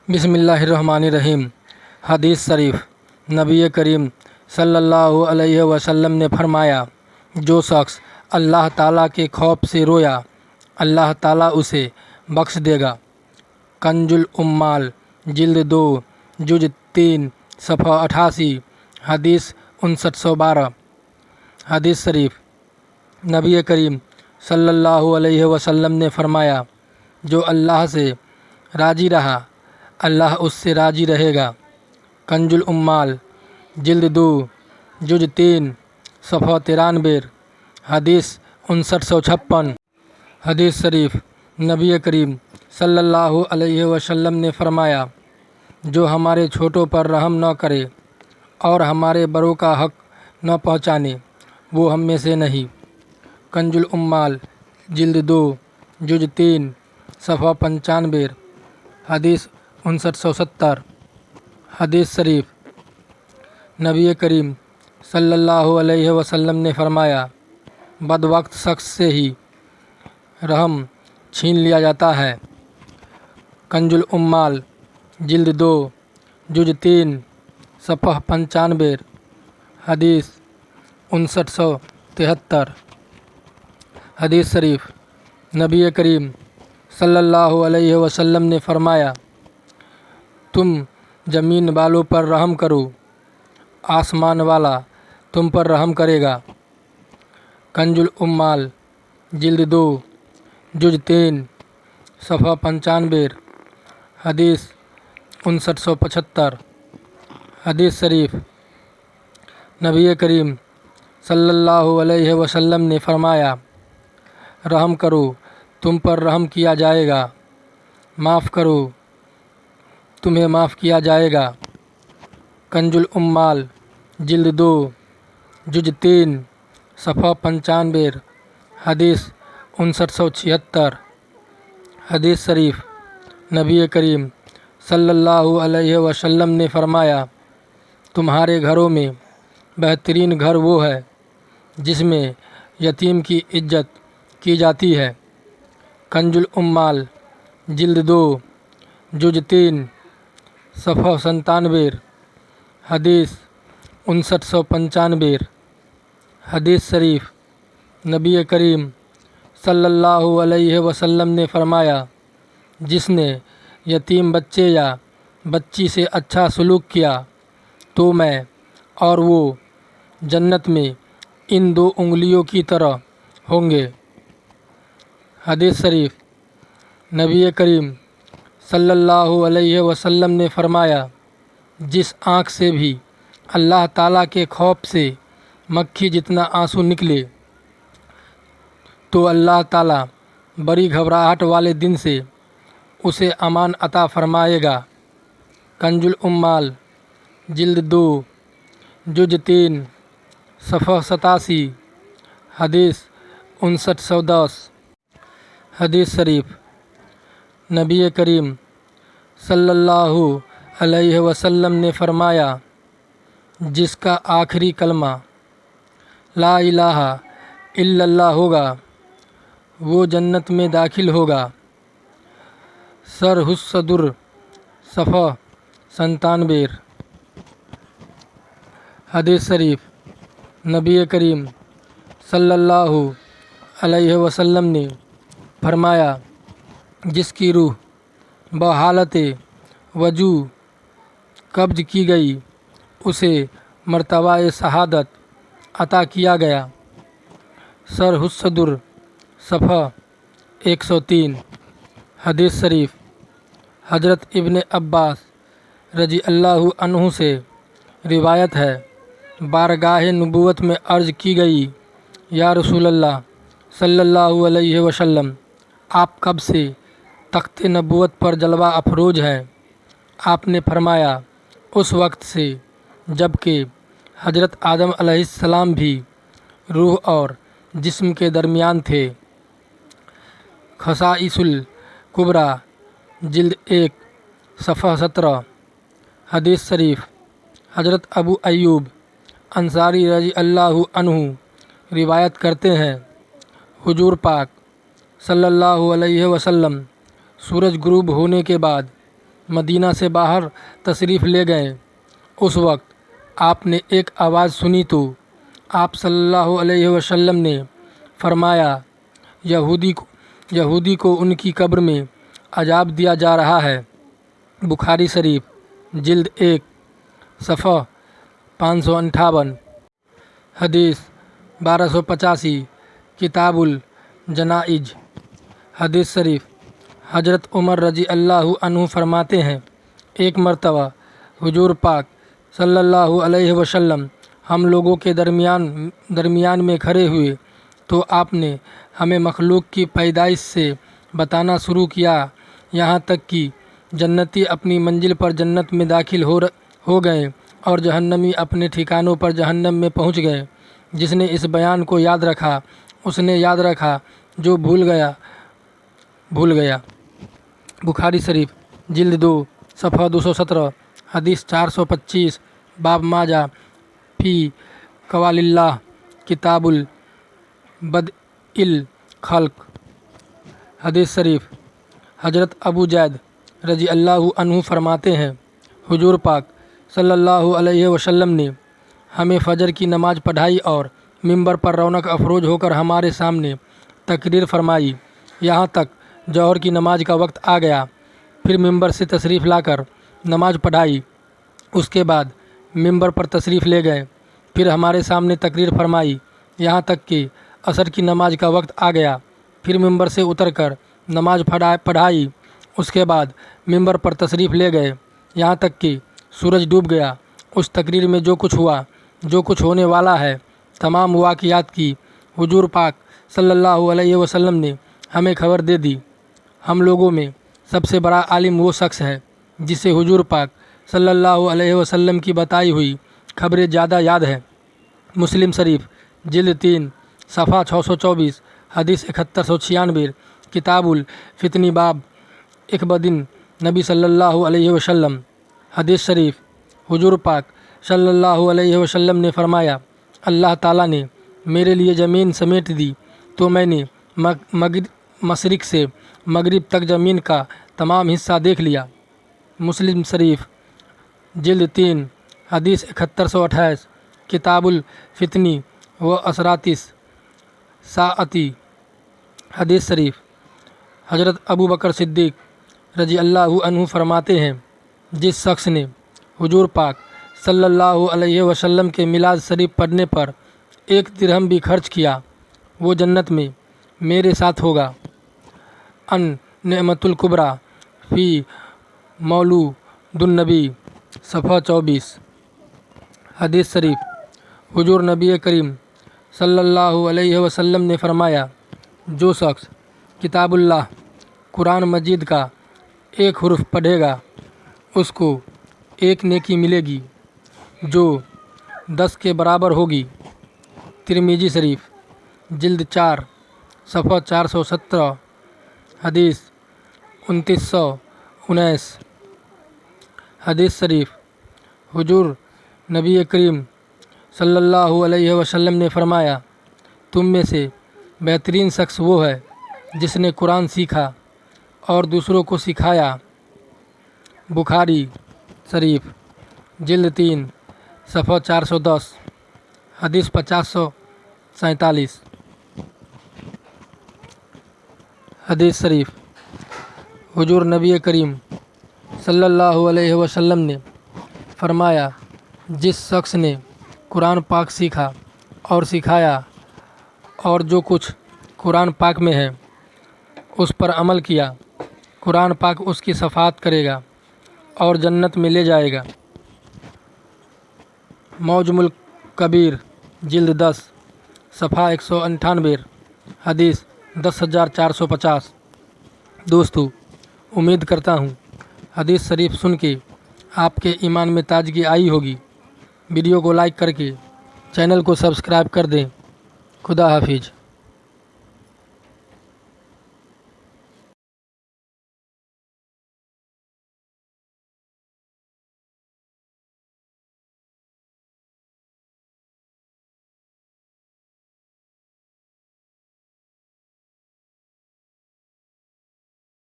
بسم اللہ الرحمن الرحیم۔ حدیث شریف۔ نبی کریم صلی اللہ علیہ وسلم نے فرمایا، جو شخص اللہ تعالیٰ کے خوف سے رویا اللہ تعالیٰ اسے بخش دے گا۔ کنز العمال جلد 2 جز 3 صفحہ 88 حدیث 5912۔ حدیث شریف۔ نبی کریم صلی اللہ علیہ وسلم نے فرمایا، جو اللہ سے راضی رہا اللہ اس سے راضی رہے گا۔ کنز العمال جلد 2 جز 3 صفحہ 93 حدیث 5956۔ حدیث شریف۔ نبی کریم صلی اللہ علیہ وسلم نے فرمایا، جو ہمارے چھوٹوں پر رحم نہ کرے اور ہمارے بڑوں کا حق نہ پہنچانے وہ ہم میں سے نہیں۔ کنز العمال جلد 2 جز 3 صفحہ 95 حدیث 5970۔ حدیث شریف۔ نبی کریم صلی اللہ علیہ وسلم نے فرمایا، بدبخت شخص سے ہی رحم چھین لیا جاتا ہے۔ کنز العمال جلد 2 جز 3 صفحہ 95 حدیث 5973۔ حدیث شریف۔ نبی کریم صلی اللہ علیہ وسلم نے فرمایا، تم زمین والوں پر رحم کرو آسمان والا تم پر رحم کرے گا۔ کنز العمال جلد 2 جز 3 صفحہ 95 حدیث 5975۔ حدیث شریف۔ نبی کریم صلی اللہ علیہ وسلم نے فرمایا، رحم کرو تم پر رحم کیا جائے گا، معاف کرو تمہیں معاف کیا جائے گا۔ کنز العمال جلد 2 جز 3 صفحہ 95 حدیث 5976۔ حدیث شریف۔ نبی کریم صلی اللہ علیہ وسلم نے فرمایا، تمہارے گھروں میں بہترین گھر وہ ہے جس میں یتیم کی عزت کی جاتی ہے۔ کنز العمال جلد 2 جز 3 صفحہ 97 حدیث 5995۔ حدیث شریف۔ نبی کریم صلی اللہ علیہ وسلم نے فرمایا، جس نے یتیم بچے یا بچی سے اچھا سلوک کیا تو میں اور وہ جنت میں ان 2 انگلیوں کی طرح ہوں گے۔ حدیث شریف۔ نبی کریم صلی اللہ علیہ وسلم نے فرمایا، جس آنکھ سے بھی اللہ تعالیٰ کے خوف سے مکھی جتنا آنسو نکلے تو اللہ تعالیٰ بڑی گھبراہٹ والے دن سے اسے امان عطا فرمائے گا۔ کنز العمال جلد 2 جز 3 صفحہ 87 حدیث 5910۔ حدیث شریف۔ نبی کریم صلی اللہ علیہ وسلم نے فرمایا، جس کا آخری کلمہ لا الہ الا اللہ ہوگا وہ جنت میں داخل ہوگا۔ شرح الصدر صفحہ 97۔ حدیث شریف۔ نبی کریم صلی اللہ علیہ وسلم نے فرمایا، جس کی روح بحالت وضو قبض کی گئی اسے مرتبہ شہادت عطا کیا گیا۔ شرح الصدر صفحہ 103۔ حدیث شریف۔ حضرت ابن عباس رضی اللہ عنہ سے روایت ہے، بارگاہ نبوت میں عرض کی گئی، یا رسول اللہ صلی اللہ علیہ وسلم، آپ کب سے تخت نبوت پر جلوہ افروز ہیں؟ آپ نے فرمایا، اس وقت سے جب کہ حضرت آدم علیہ السلام بھی روح اور جسم کے درمیان تھے۔ خصائص الکبریٰ جلد 1 صفحہ 17۔ حدیث شریف۔ حضرت ابو ایوب انصاری رضی اللہ عنہ روایت کرتے ہیں، حضور پاک صلی اللہ علیہ وسلم سورج غروب ہونے کے بعد मदीना से बाहर तशरीफ़ ले गए। उस वक्त आपने एक आवाज़ सुनी तो आप सल्लल्लाहु अलैहि वसल्लम ने फरमाया, यहूदी को उनकी कब्र में अजाब दिया जा रहा है। बुखारी शरीफ जिल्द 1 सफ़ा 558। हदीस 1285 किताबुल जनाइज। हदीस शरीफ हज़रत उमर रज़ी अल्लाहु अन्हु फरमाते हैं, एक मरतबा हुजूर पाक सल्लल्लाहु अलैहि वसल्लम हम लोगों के दरमियान में खड़े हुए तो आपने हमें मखलूक की पैदाइश से बताना शुरू किया, यहाँ तक कि जन्नती अपनी मंजिल पर जन्नत में दाखिल हो गए और जहन्नमी अपने ठिकानों पर जहन्नम में पहुँच गए। जिसने इस बयान को याद रखा उसने याद रखा, जो भूल गया। बुखारी शरीफ जिल्द 2 सफ़ा 217 हदीस 425। बाब माजा फ़ी क़वालिल्लाह किताबुल बदइल खल्क़। हदीस शरीफ हज़रत अबू जैद रज़ी अल्लाहु अन्हु फरमाते हैं, हुजूर पाक सल्लल्लाहु अलैहि वसल्लम ने हमें फ़जर की नमाज़ पढ़ाई और मिंबर पर रौनक अफरोज होकर हमारे सामने तकरीर फरमाई, यहाँ तक जौहर की नमाज का वक्त आ गया। फिर मिंबर से तशरीफ़ लाकर नमाज पढ़ाई। उसके बाद मिंबर पर तशरीफ़ ले गए। फिर हमारे सामने तकरीर फरमाई, यहाँ तक कि असर की नमाज का वक्त आ गया। फिर मिंबर से उतरकर नमाज पढ़ाई। उसके बाद मिंबर पर तशरीफ़ ले गए, यहाँ तक कि सूरज डूब गया। उस तकरीर में जो कुछ हुआ, जो कुछ होने वाला है, तमाम वाक़ियात की हुजूर पाक सल्लल्लाहु अलैहि वसल्लम ने हमें खबर दे दी। हम लोगों में सबसे बड़ा आलिम वो शख्स है जिसे हुजूर पाक सल्लल्लाहु अलैहि वसल्लम की बताई हुई खबरें ज़्यादा याद है। मुस्लिम शरीफ जिल्द 3 सफ़ा 624 हदीस 7196 किताबुल फितनी बाब इकबदिन नबी सल्लल्लाहु अलैहि वसल्लम। हदीस शरीफ हुजूर पाक सल्लल्लाहु अलैहि वसल्लम ने फरमाया, अल्लाह ताला ने मेरे लिए ज़मीन समेट दी तो मैंने मशरिक़ से मगरिब तक ज़मीन का तमाम हिस्सा देख लिया। मुस्लिम शरीफ जिल्द 3 हदीस 7128 किताबुल फितनी व असरातिस साअती। हदीस शरीफ हज़रत अबू बकर सिद्दीक़ रज़ी अल्लाहु अन्हु फरमाते हैं, जिस शख्स ने हुजूर पाक सल्लल्लाहु अलैहि वसल्लम के मिलाद शरीफ पढ़ने पर 1 दिरहम भी खर्च किया, वो जन्नत में मेरे साथ होगा। अन नेमतुल कुबरा फ़ी मौलूदुन नबी सफ़ा 24। हदीस शरीफ हुजूर नबी करीम सल्लल्लाहु अलैहि वसल्लम ने फरमाया, जो शख्स किताबुल्लाह कुरान मजीद का 1 हुर्फ पढ़ेगा उसको 1 नेकी मिलेगी जो 10 के बराबर होगी। तिरमिजी शरीफ जिल्द 4 सफ़ा 417 हदीस 2919। हदीस शरीफ हुजूर नबी करीम सल्लल्लाहु अलैहि वसल्लम ने फरमाया, तुम में से बेहतरीन शख्स वो है जिसने कुरान सीखा और दूसरों को सिखाया। बुखारी शरीफ जिल्द 3 सफ़ा 410 हदीस 5047। हदीस शरीफ हुजूर नबी करीम सल्लल्लाहु अलैहि वसल्लम ने फरमाया, जिस शख्स ने कुरान पाक सीखा और सिखाया और जो कुछ कुरान पाक में है उस पर अमल किया, कुरान पाक उसकी शफ़ाअत करेगा और जन्नत में ले जाएगा। मौजमुल कबीर जिल्द 10 सफ़ा 198 हदीस 10,450। दोस्तों, उम्मीद करता हूँ हदीस शरीफ सुन के आपके ईमान में ताजगी आई होगी। वीडियो को लाइक करके चैनल को सब्सक्राइब कर दें। खुदा हाफिज।